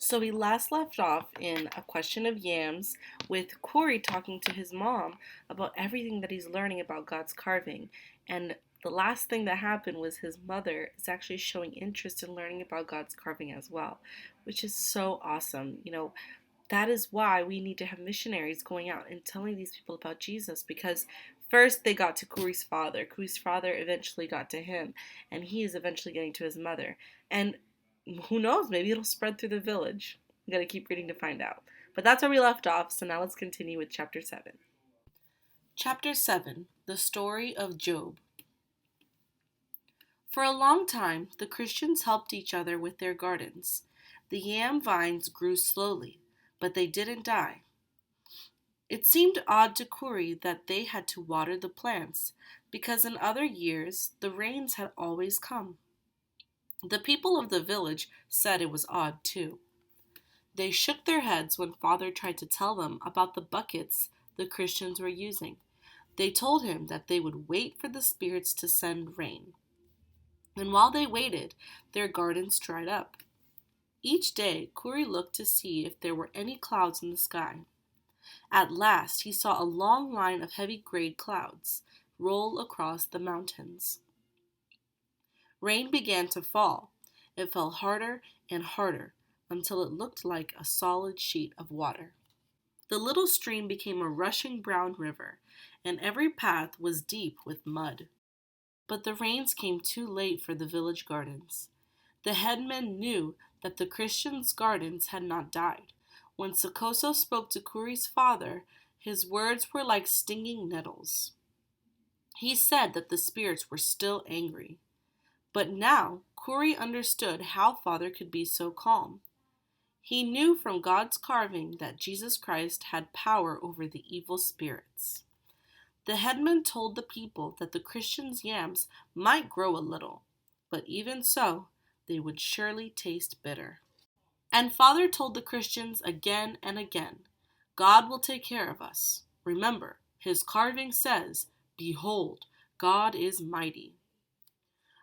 So we last left off in A Question of Yams with Corey talking to his mom about everything that he's learning about God's carving. And the last thing that happened was his mother is actually showing interest in learning about God's carving as well, which is so awesome. That is why we need to have missionaries going out and telling these people about Jesus because first they got to Kuri's father. Kuri's father eventually got to him, and he is eventually getting to his mother. And who knows, maybe it'll spread through the village. We gotta keep reading to find out. But that's where we left off, so now let's continue with chapter 7. Chapter 7 The Story of Job. For a long time, the Christians helped each other with their gardens. The yam vines grew slowly, but they didn't die. It seemed odd to Kuri that they had to water the plants, because in other years the rains had always come. The people of the village said it was odd too. They shook their heads when Father tried to tell them about the buckets the Christians were using. They told him that they would wait for the spirits to send rain. And while they waited, their gardens dried up. Each day, Kuri looked to see if there were any clouds in the sky. At last, he saw a long line of heavy gray clouds roll across the mountains. Rain began to fall. It fell harder and harder until it looked like a solid sheet of water. The little stream became a rushing brown river, and every path was deep with mud. But the rains came too late for the village gardens. The headman knew that the Christians' gardens had not died. When Sakoso spoke to Kuri's father, his words were like stinging nettles. He said that the spirits were still angry. But now Kuri understood how Father could be so calm. He knew from God's carving that Jesus Christ had power over the evil spirits. The headman told the people that the Christians' yams might grow a little, but even so, they would surely taste bitter. And Father told the Christians again and again, God will take care of us. Remember, his carving says, Behold, God is mighty.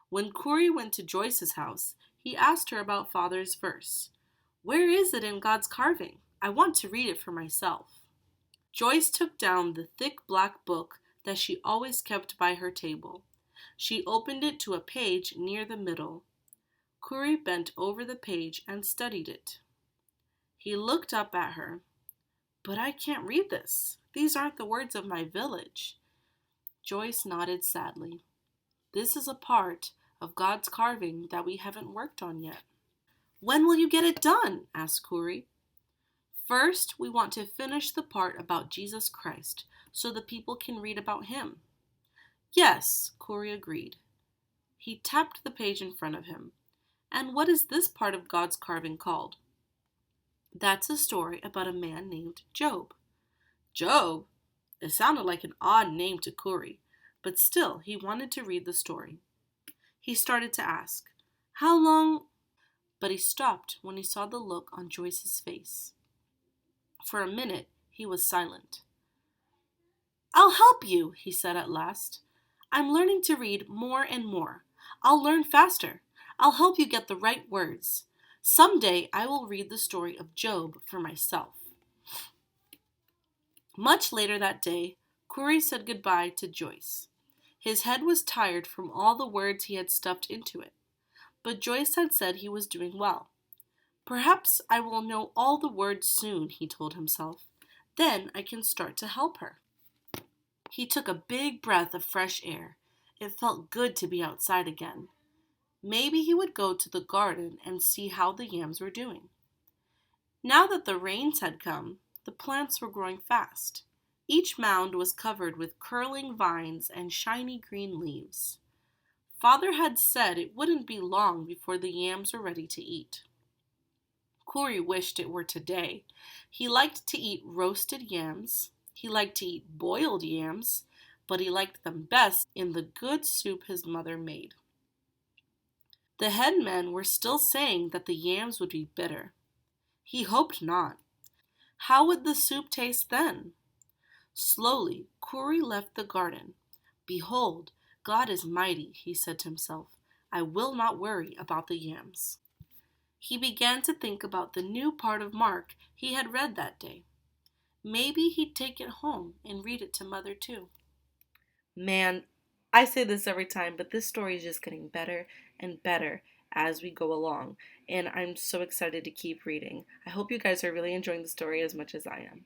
When Kuri went to Joyce's house, he asked her about Father's verse. Where is it in God's carving? I want to read it for myself. Joyce took down the thick black book that she always kept by her table. She opened it to a page near the middle. Kuri bent over the page and studied it. He looked up at her. But I can't read this. These aren't the words of my village. Joyce nodded sadly. This is a part of God's carving that we haven't worked on yet. When will you get it done? Asked Kuri. First, we want to finish the part about Jesus Christ so the people can read about him. Yes, Kuri agreed. He tapped the page in front of him. And what is this part of God's carving called? That's a story about a man named Job. Job? It sounded like an odd name to Kuri, but still he wanted to read the story. He started to ask, How long? But he stopped when he saw the look on Joyce's face. For a minute, he was silent. I'll help you, he said at last. I'm learning to read more and more. I'll learn faster. I'll help you get the right words. Someday I will read the story of Job for myself. Much later that day, Kuri said goodbye to Joyce. His head was tired from all the words he had stuffed into it, but Joyce had said he was doing well. Perhaps I will know all the words soon, he told himself. Then I can start to help her. He took a big breath of fresh air. It felt good to be outside again. Maybe he would go to the garden and see how the yams were doing. Now that the rains had come, the plants were growing fast. Each mound was covered with curling vines and shiny green leaves. Father had said it wouldn't be long before the yams were ready to eat. Kuri wished it were today. He liked to eat roasted yams. He liked to eat boiled yams, but he liked them best in the good soup his mother made. The headmen were still saying that the yams would be bitter. He hoped not. How would the soup taste then? Slowly, Kuri left the garden. Behold, God is mighty, he said to himself. I will not worry about the yams. He began to think about the new part of Mark he had read that day. Maybe he'd take it home and read it to Mother too. Man, I say this every time, but this story is just getting better and better as we go along, and I'm so excited to keep reading. I hope you guys are really enjoying the story as much as I am.